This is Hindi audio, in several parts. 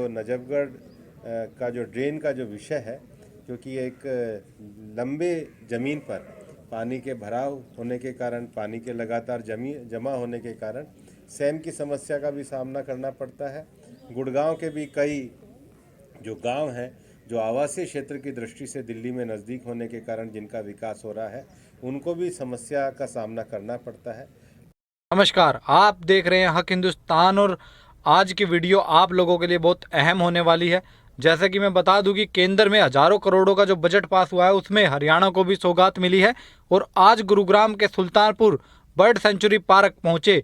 तो नजफगढ़ का जो ड्रेन का जो विषय है, क्योंकि एक लंबे ज़मीन पर पानी के भराव होने के कारण, पानी के लगातार जमा होने के कारण सैम की समस्या का भी सामना करना पड़ता है। गुड़गांव के भी कई जो गांव हैं, जो आवासीय क्षेत्र की दृष्टि से दिल्ली में नज़दीक होने के कारण जिनका विकास हो रहा है, उनको भी समस्या का सामना करना पड़ता है। नमस्कार, आप देख रहे हैं हक हिंदुस्तान और आज की वीडियो आप लोगों के लिए बहुत अहम होने वाली है। जैसे कि मैं बता दूं कि केंद्र में हजारों करोड़ों का जो बजट पास हुआ है उसमें हरियाणा को भी सौगात मिली है। और आज गुरुग्राम के सुल्तानपुर बर्ड सेंचुरी पार्क पहुंचे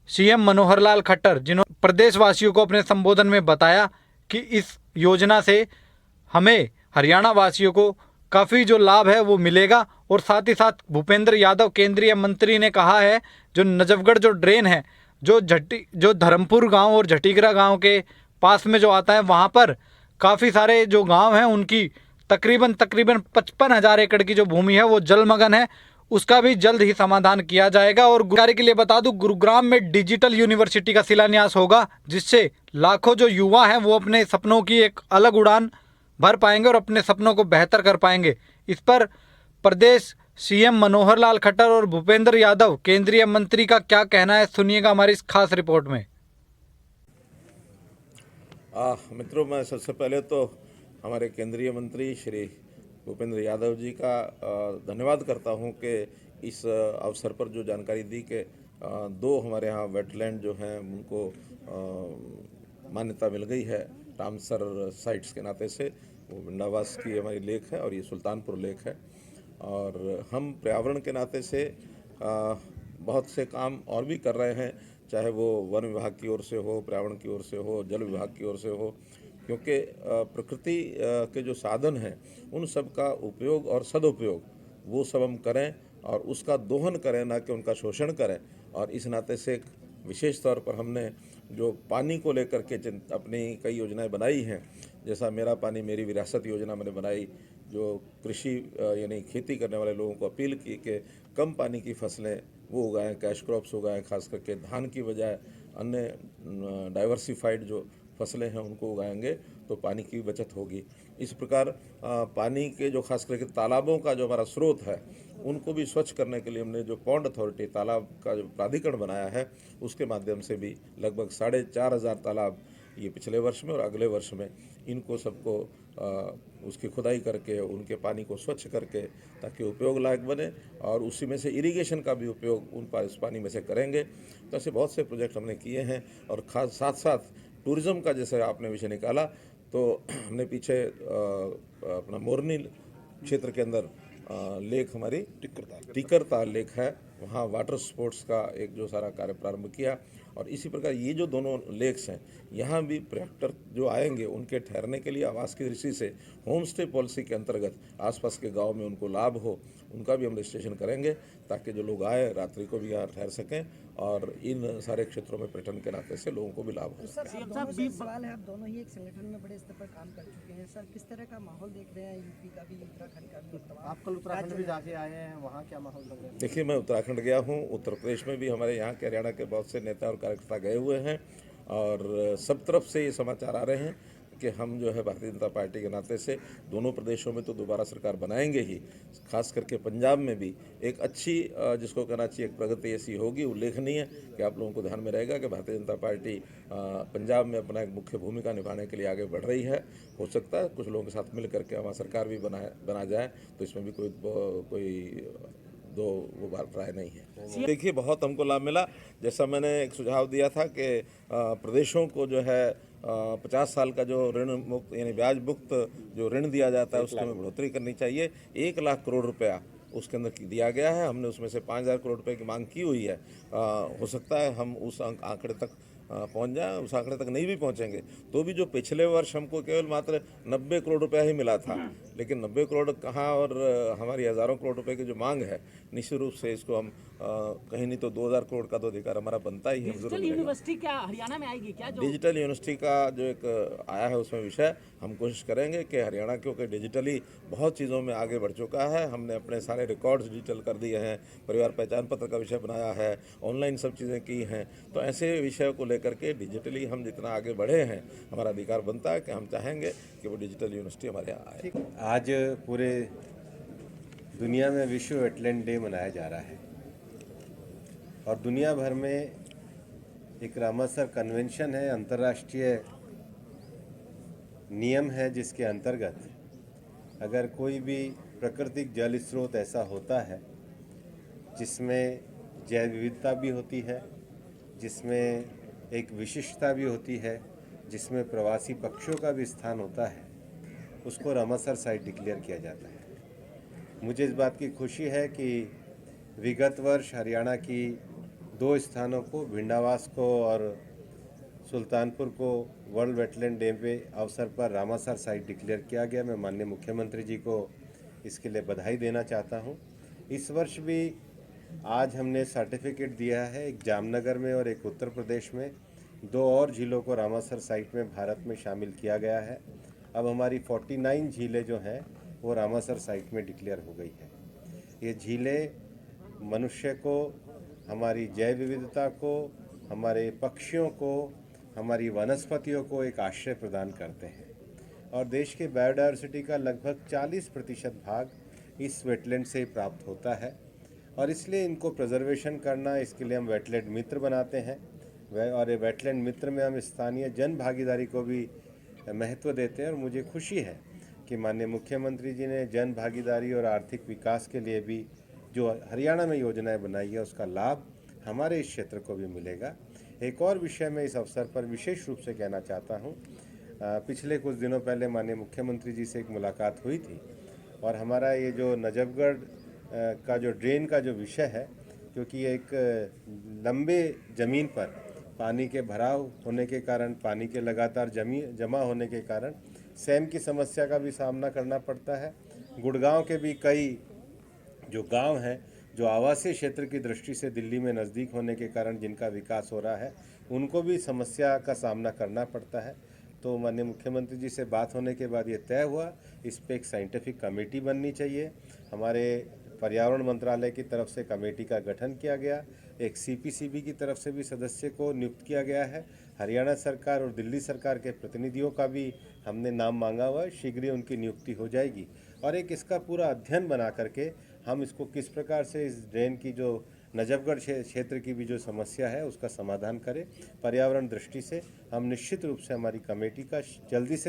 सीएम मनोहर लाल खट्टर, जिन्होंने प्रदेशवासियों को अपने संबोधन में बताया कि इस योजना से हमें हरियाणा वासियों को काफ़ी जो लाभ है वो मिलेगा। और साथ ही साथ भूपेंद्र यादव केंद्रीय मंत्री ने कहा है जो नजफगढ़ जो ड्रेन है जो धर्मपुर गांव और झटीगरा गांव के पास में जो आता है, वहां पर काफ़ी सारे जो गांव हैं उनकी तकरीबन 55,000 एकड़ की जो भूमि है वो जलमग्न है। उसका भी जल्द ही समाधान किया जाएगा। और जानकारी के लिए बता दूं, गुरुग्राम में डिजिटल यूनिवर्सिटी का शिलान्यास होगा, जिससे लाखों जो युवा हैं वो अपने सपनों की एक अलग उड़ान भर पाएंगे और अपने सपनों को बेहतर कर पाएंगे। इस पर प्रदेश सीएम मनोहर लाल खट्टर और भूपेंद्र यादव केंद्रीय मंत्री का क्या कहना है, सुनिएगा हमारी इस खास रिपोर्ट में। मित्रों, मैं सबसे पहले तो हमारे केंद्रीय मंत्री श्री भूपेंद्र यादव जी का धन्यवाद करता हूं कि इस अवसर पर जो जानकारी दी कि दो हमारे यहाँ वेटलैंड जो हैं उनको मान्यता मिल गई है रामसर साइट्स के नाते से। वो विंडावास की हमारी लेक है और ये सुल्तानपुर लेक है। और हम पर्यावरण के नाते से बहुत से काम और भी कर रहे हैं, चाहे वो वन विभाग की ओर से हो, पर्यावरण की ओर से हो, जल विभाग की ओर से हो, क्योंकि प्रकृति के जो साधन हैं उन सब का उपयोग और सदुपयोग वो सब हम करें और उसका दोहन करें, ना कि उनका शोषण करें। और इस नाते से विशेष तौर पर हमने जो पानी को लेकर के अपनी कई योजनाएं बनाई हैं, जैसा मेरा पानी मेरी विरासत योजना मैंने बनाई, जो कृषि यानी खेती करने वाले लोगों को अपील की कि कम पानी की फसलें वो उगाएं, कैश क्रॉप्स उगाएं, खास करके धान की बजाय अन्य डाइवर्सिफाइड जो फसलें हैं उनको उगाएंगे तो पानी की बचत होगी। इस प्रकार पानी के जो खास करके तालाबों का जो हमारा स्रोत है उनको भी स्वच्छ करने के लिए हमने जो पॉन्ड अथॉरिटी तालाब का जो प्राधिकरण बनाया है उसके माध्यम से भी लगभग 4,500 तालाब ये पिछले वर्ष में और अगले वर्ष में इनको सबको उसकी खुदाई करके उनके पानी को स्वच्छ करके ताकि उपयोग लायक बने और उसी में से इरिगेशन का भी उपयोग उस पानी में से करेंगे। तो ऐसे बहुत से प्रोजेक्ट हमने किए हैं। और खास साथ साथ टूरिज़्म का जैसे आपने विषय निकाला, तो हमने पीछे अपना मोरनी क्षेत्र के अंदर लेक हमारी टिकरताल लेक है, वहाँ वाटर स्पोर्ट्स का एक जो सारा कार्य प्रारंभ किया। और इसी प्रकार ये जो दोनों लेक्स हैं यहाँ भी पर्यटक जो आएंगे उनके ठहरने के लिए आवास की दृष्टि से होम स्टे पॉलिसी के अंतर्गत आसपास के गांव में उनको लाभ हो, उनका भी हम रजिस्ट्रेशन करेंगे ताकि जो लोग आए रात्रि को भी यहाँ ठहर सकें और इन सारे क्षेत्रों में पर्यटन के नाते से लोगों को भी लाभ हो सके। सवाल है, आप दोनों ही एक संगठन में बड़े स्तर पर काम कर चुके हैं सर, किस तरह का माहौल देख रहे हैं यूपी का भी, उत्तराखंड का भी? आप कल उत्तराखंड भी जाके आए हैं, वहाँ क्या माहौल लग रहा है? देखिए, मैं उत्तराखंड गया हूँ, उत्तर प्रदेश में भी हमारे यहाँ के हरियाणा के बहुत से नेता और कार्यकर्ता गए हुए हैं और सब तरफ से ये समाचार आ रहे हैं कि हम जो है भारतीय जनता पार्टी के नाते से दोनों प्रदेशों में तो दोबारा सरकार बनाएंगे ही, खास करके पंजाब में भी एक अच्छी जिसको कहना चाहिए एक प्रगति ऐसी होगी उल्लेखनीय कि आप लोगों को ध्यान में रहेगा कि भारतीय जनता पार्टी पंजाब में अपना एक मुख्य भूमिका निभाने के लिए आगे बढ़ रही है। हो सकता है कुछ लोगों के साथ मिल करके हमारा सरकार भी बना जाए, तो इसमें भी कोई दो वो बात राय नहीं है। देखिए, बहुत हमको लाभ मिला। जैसा मैंने एक सुझाव दिया था कि प्रदेशों को जो है 50 साल का जो ऋण मुक्त यानी ब्याज मुक्त जो ऋण दिया जाता है उसमें बढ़ोतरी करनी चाहिए। 1 लाख करोड़ रुपया उसके अंदर दिया गया है। हमने उसमें से 5,000 करोड़ रुपए की मांग की हुई है। हो सकता है हम उस आंकड़े तक पहुंच जाए, उस आंकड़े तक नहीं भी पहुंचेंगे तो भी जो पिछले वर्ष हमको केवल मात्र 90 करोड़ रुपया ही मिला था, लेकिन 90 करोड़ कहाँ और हमारी हज़ारों करोड़ रुपए की जो मांग है, निश्चित रूप से इसको हम कहीं नहीं तो 2000 करोड़ का तो अधिकार हमारा बनता ही है, जरूर डिजिटल मिलेगा। यूनिवर्सिटी क्या हरियाणा में आएगी क्या? जो डिजिटल यूनिवर्सिटी का जो एक आया है उसमें विषय, हम कोशिश करेंगे कि हरियाणा क्योंकि डिजिटली बहुत चीज़ों में आगे बढ़ चुका है, हमने अपने सारे रिकॉर्ड्स डिजिटल कर दिए हैं, परिवार पहचान पत्र का विषय बनाया है, ऑनलाइन सब चीज़ें की हैं, तो ऐसे विषयों को लेकर के डिजिटली हम जितना आगे बढ़े हैं, हमारा अधिकार बनता है कि हम चाहेंगे कि वो डिजिटल यूनिवर्सिटी हमारे यहाँ आए। आज पूरे दुनिया में विश्व वेटलैंड डे मनाया जा रहा है और दुनिया भर में एक रामसर कन्वेंशन है, अंतर्राष्ट्रीय नियम है जिसके अंतर्गत अगर कोई भी प्राकृतिक जल स्रोत ऐसा होता है जिसमें जैव विविधता भी होती है, जिसमें एक विशिष्टता भी होती है, जिसमें प्रवासी पक्षियों का भी स्थान होता है, उसको रामसर साइट डिक्लेयर किया जाता है। मुझे इस बात की खुशी है कि विगत वर्ष हरियाणा की 2 स्थानों को, भिंडावास को और सुल्तानपुर को वर्ल्ड वेटलैंड डे पे अवसर पर रामसर साइट डिक्लेयर किया गया। मैं माननीय मुख्यमंत्री जी को इसके लिए बधाई देना चाहता हूं। इस वर्ष भी आज हमने सर्टिफिकेट दिया है, एक जामनगर में और एक उत्तर प्रदेश में, 2 और झीलों को रामसर साइट में भारत में शामिल किया गया है। अब हमारी 49 झीलें जो हैं वो रामसर साइट में डिक्लेयर हो गई है। ये झीलें मनुष्य को, हमारी जैव विविधता को, हमारे पक्षियों को, हमारी वनस्पतियों को एक आश्रय प्रदान करते हैं और देश के बायोडायवर्सिटी का लगभग 40% भाग इस वेटलैंड से ही प्राप्त होता है और इसलिए इनको प्रिजर्वेशन करना, इसके लिए हम वेटलैंड मित्र बनाते हैं और ये वेटलैंड मित्र में हम स्थानीय जन भागीदारी को भी महत्व देते हैं और मुझे खुशी है कि माननीय मुख्यमंत्री जी ने जन भागीदारी और आर्थिक विकास के लिए भी जो हरियाणा में योजनाएं बनाई है उसका लाभ हमारे इस क्षेत्र को भी मिलेगा। एक और विषय में इस अवसर पर विशेष रूप से कहना चाहता हूं, पिछले कुछ दिनों पहले माननीय मुख्यमंत्री जी से एक मुलाकात हुई थी और हमारा ये जो नजफगढ़ का जो ड्रेन का जो विषय है, क्योंकि एक लंबे ज़मीन पर पानी के भराव होने के कारण, पानी के लगातार जमा होने के कारण सैम की समस्या का भी सामना करना पड़ता है। गुड़गांव के भी कई जो गांव हैं जो आवासीय क्षेत्र की दृष्टि से दिल्ली में नज़दीक होने के कारण जिनका विकास हो रहा है, उनको भी समस्या का सामना करना पड़ता है। तो माननीय मुख्यमंत्री जी से बात होने के बाद ये तय हुआ, इस पे एक साइंटिफिक कमेटी बननी चाहिए। हमारे पर्यावरण मंत्रालय की तरफ से कमेटी का गठन किया गया, एक सीपीसीबी की तरफ से भी सदस्य को नियुक्त किया गया है। हरियाणा सरकार और दिल्ली सरकार के प्रतिनिधियों का भी हमने नाम मांगा हुआ है, शीघ्र ही उनकी नियुक्ति हो जाएगी और एक इसका पूरा अध्ययन बना करके हम इसको किस प्रकार से इस ड्रेन की जो नजफगढ़ क्षेत्र की भी जो समस्या है उसका समाधान करें। पर्यावरण दृष्टि से हम निश्चित रूप से हमारी कमेटी का जल्दी से